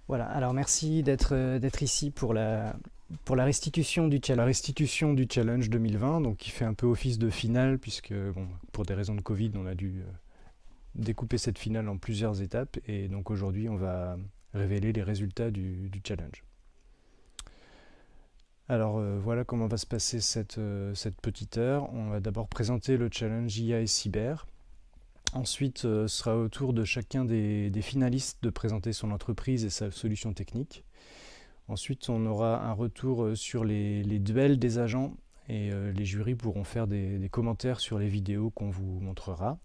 Voilà, alors merci d'être ici pour la restitution du challenge 2020, donc qui fait un peu office de finale, puisque bon, pour des raisons de Covid, on a dû découper cette finale en plusieurs étapes, et donc aujourd'hui, on va révéler les résultats du challenge. Alors voilà comment va se passer cette petite heure. On va d'abord présenter le challenge IA et cyber. Ensuite, ce sera au tour de chacun des finalistes de présenter son entreprise et sa solution technique. Ensuite, on aura un retour sur les duels des agents et les jurys pourront faire des commentaires sur les vidéos qu'on vous montrera.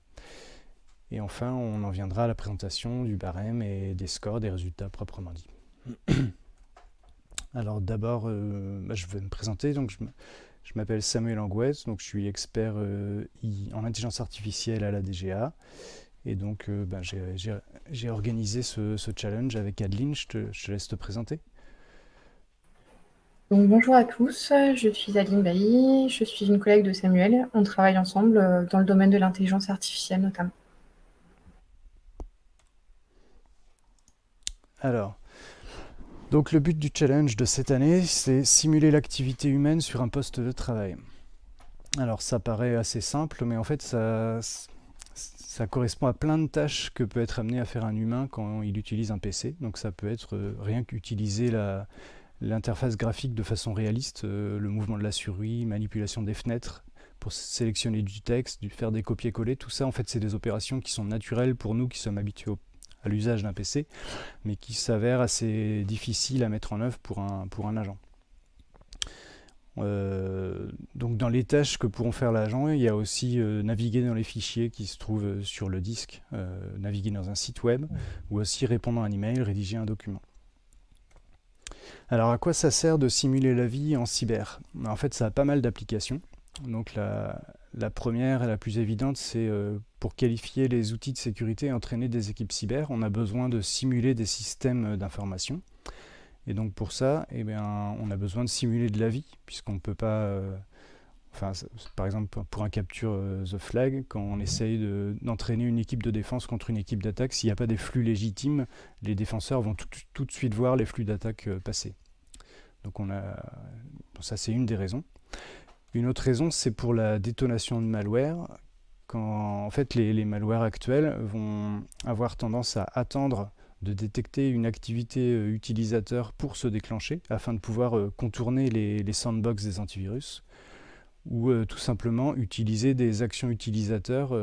Et enfin, on en viendra à la présentation du barème et des scores, des résultats proprement dit. Alors d'abord, je vais me présenter. Donc, je m'appelle Samuel Angouès, donc je suis expert en intelligence artificielle à la DGA. Et donc j'ai organisé ce challenge avec Adeline. Je te laisse te présenter. Donc, bonjour à tous, je suis Aline Bailly, je suis une collègue de Samuel. On travaille ensemble dans le domaine de l'intelligence artificielle notamment. Alors, donc le but du challenge de cette année, c'est simuler l'activité humaine sur un poste de travail. Alors ça paraît assez simple, mais en fait ça correspond à plein de tâches que peut être amené à faire un humain quand il utilise un PC. Donc ça peut être rien qu'utiliser l'interface graphique de façon réaliste, le mouvement de la souris, manipulation des fenêtres pour sélectionner du texte, faire des copier-coller. Tout ça, en fait, c'est des opérations qui sont naturelles pour nous qui sommes habitués à l'usage d'un PC, mais qui s'avèrent assez difficiles à mettre en œuvre pour un agent. Donc dans les tâches que pourront faire l'agent, il y a aussi naviguer dans les fichiers qui se trouvent sur le disque, naviguer dans un site web, ou aussi répondre à un email, rédiger un document. Alors à quoi ça sert de simuler la vie en cyber? En fait, ça a pas mal d'applications. Donc la première et la plus évidente, c'est pour qualifier les outils de sécurité et entraîner des équipes cyber, on a besoin de simuler des systèmes d'information. Et donc pour ça, on a besoin de simuler de la vie, puisqu'on ne peut pas... par exemple, pour un capture the flag, quand on essaye d'entraîner une équipe de défense contre une équipe d'attaque, s'il n'y a pas des flux légitimes, les défenseurs vont tout de suite voir les flux d'attaque passer. Donc ça, c'est une des raisons. Une autre raison, c'est pour la détonation de malware. Quand en fait les malwares actuels vont avoir tendance à attendre de détecter une activité utilisateur pour se déclencher, afin de pouvoir contourner les sandbox des antivirus, ou tout simplement utiliser des actions utilisateurs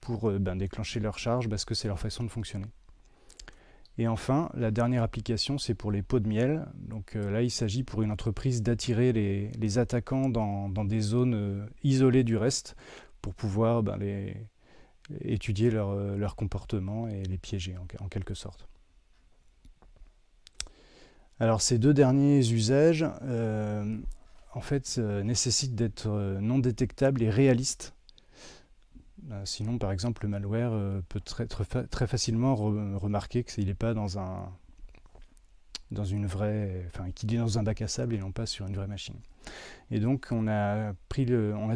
pour déclencher leur charge, parce que c'est leur façon de fonctionner. Et enfin, la dernière application, c'est pour les pots de miel. Donc là, il s'agit pour une entreprise d'attirer les attaquants dans des zones isolées du reste, pour pouvoir étudier leur comportement et les piéger en quelque sorte. Alors ces deux derniers usages en fait nécessitent d'être non détectables et réalistes. Sinon, par exemple, le malware peut très facilement remarquer qu'il n'est pas dans une vraie, qu'il est dans un bac à sable et non pas sur une vraie machine. Et donc, on a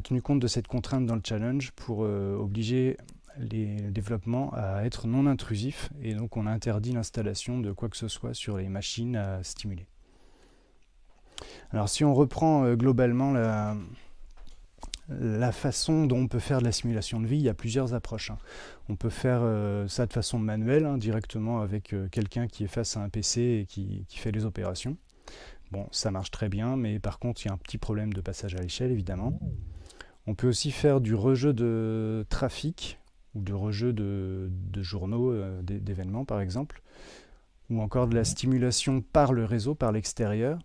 tenu compte de cette contrainte dans le challenge pour obliger les développements à être non intrusifs, et donc on a interdit l'installation de quoi que ce soit sur les machines à stimuler. Alors, si on reprend globalement la façon dont on peut faire de la simulation de vie, il y a plusieurs approches. On peut faire ça de façon manuelle, directement avec quelqu'un qui est face à un PC et qui fait les opérations. Bon, ça marche très bien, mais par contre, il y a un petit problème de passage à l'échelle, évidemment. On peut aussi faire du rejeu de trafic, ou de rejeu de journaux, d'événements par exemple, ou encore de la stimulation par le réseau, par l'extérieur.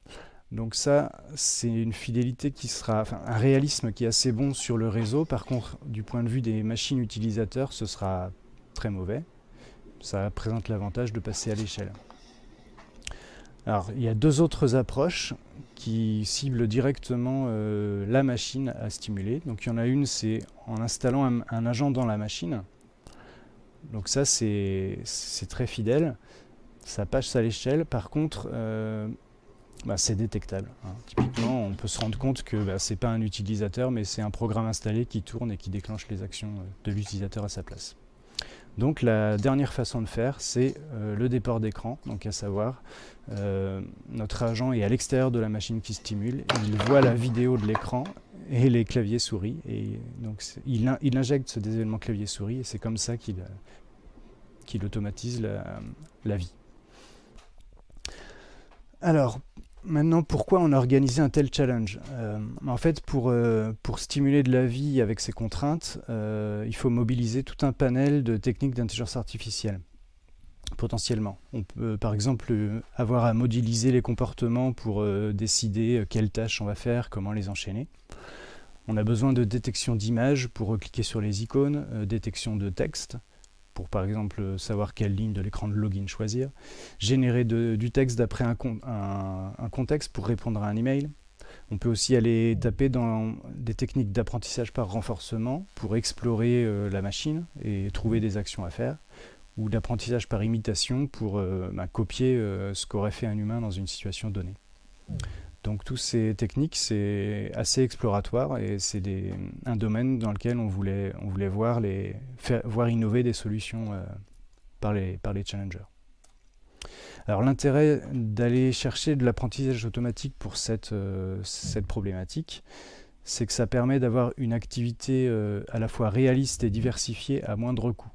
Donc ça, c'est une fidélité un réalisme qui est assez bon sur le réseau. Par contre, du point de vue des machines utilisateurs, ce sera très mauvais. Ça présente l'avantage de passer à l'échelle. Alors, il y a deux autres approches qui ciblent directement la machine à stimuler. Donc il y en a une, c'est en installant un agent dans la machine. Donc ça, c'est très fidèle. Ça passe à l'échelle. Par contre, c'est détectable. Typiquement, on peut se rendre compte que c'est pas un utilisateur, mais c'est un programme installé qui tourne et qui déclenche les actions de l'utilisateur à sa place. Donc la dernière façon de faire, c'est le déport d'écran, donc à savoir notre agent est à l'extérieur de la machine qui stimule, il voit la vidéo de l'écran et les claviers souris, et donc il injecte des éléments clavier souris et c'est comme ça qu'il automatise la vie. Alors, maintenant, pourquoi on a organisé un tel challenge? En fait, pour stimuler de la vie avec ces contraintes, il faut mobiliser tout un panel de techniques d'intelligence artificielle, potentiellement. On peut, par exemple, avoir à modéliser les comportements pour décider quelles tâches on va faire, comment les enchaîner. On a besoin de détection d'images pour cliquer sur les icônes, détection de texte, pour par exemple savoir quelle ligne de l'écran de login choisir, générer du texte d'après un contexte pour répondre à un email. On peut aussi aller taper dans des techniques d'apprentissage par renforcement pour explorer la machine et trouver des actions à faire, ou d'apprentissage par imitation pour copier ce qu'aurait fait un humain dans une situation donnée. Donc toutes ces techniques, c'est assez exploratoire et c'est un domaine dans lequel on voulait voir innover des solutions par les challengers. Alors l'intérêt d'aller chercher de l'apprentissage automatique pour cette problématique, c'est que ça permet d'avoir une activité à la fois réaliste et diversifiée à moindre coût.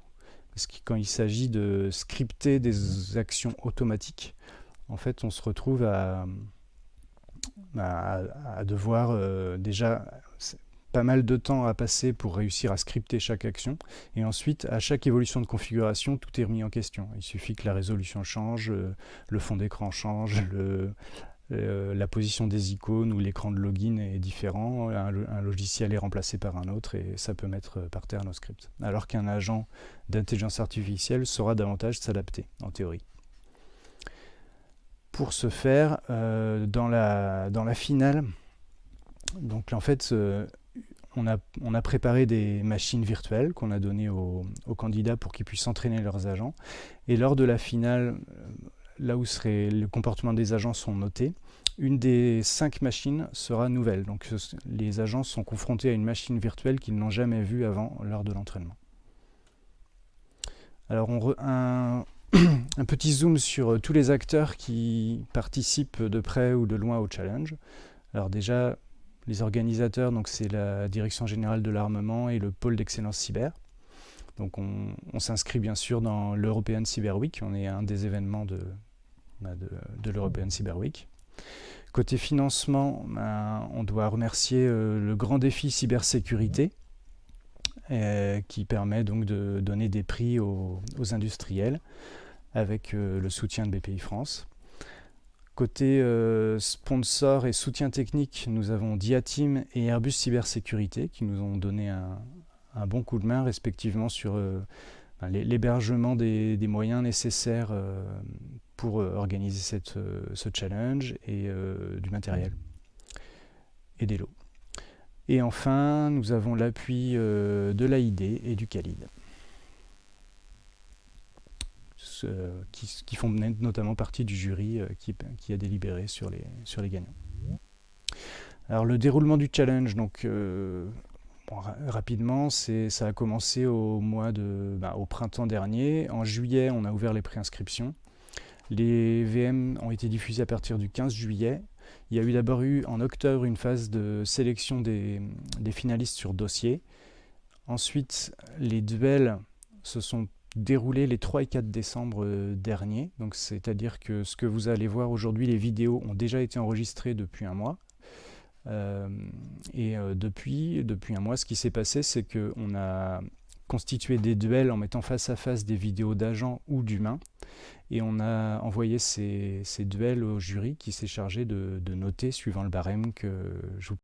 Parce que quand il s'agit de scripter des actions automatiques, en fait on se retrouve à devoir déjà pas mal de temps à passer pour réussir à scripter chaque action, et ensuite à chaque évolution de configuration tout est remis en question. Il suffit que la résolution change, le fond d'écran change, la position des icônes ou l'écran de login est différent, un logiciel est remplacé par un autre et ça peut mettre par terre nos scripts. Alors qu'un agent d'intelligence artificielle saura davantage s'adapter, en théorie. Pour ce faire, dans la finale, donc en fait, on a préparé des machines virtuelles qu'on a données aux candidats pour qu'ils puissent entraîner leurs agents. Et lors de la finale, là où le comportement des agents sont notés, une des 5 machines sera nouvelle. Donc les agents sont confrontés à une machine virtuelle qu'ils n'ont jamais vue avant lors de l'entraînement. Alors un petit zoom sur tous les acteurs qui participent de près ou de loin au challenge. Alors déjà, les organisateurs, donc c'est la Direction Générale de l'Armement et le Pôle d'Excellence Cyber. Donc on s'inscrit bien sûr dans l'European Cyber Week, on est un des événements de l'European Cyber Week. Côté financement, on doit remercier le grand défi cybersécurité, qui permet donc de donner des prix aux industriels avec le soutien de BPI France. Côté sponsor et soutien technique, nous avons Diatim et Airbus Cybersécurité qui nous ont donné un bon coup de main respectivement sur l'hébergement des moyens nécessaires pour organiser ce challenge et du matériel et des lots. Et enfin, nous avons l'appui de l'AID et du CALID, qui font notamment partie du jury qui a délibéré sur les gagnants. Alors le déroulement du challenge, donc rapidement, ça a commencé au printemps dernier. En juillet, on a ouvert les préinscriptions. Les VM ont été diffusés à partir du 15 juillet. Il y a d'abord eu en octobre une phase de sélection des finalistes sur dossier. Ensuite, les duels se sont déroulés les 3 et 4 décembre dernier. Donc, c'est-à-dire que ce que vous allez voir aujourd'hui, les vidéos ont déjà été enregistrées depuis un mois. Depuis un mois, ce qui s'est passé, c'est qu'on a constitué des duels en mettant face à face des vidéos d'agents ou d'humains. Et on a envoyé ces duels au jury qui s'est chargé de noter suivant le barème que je vous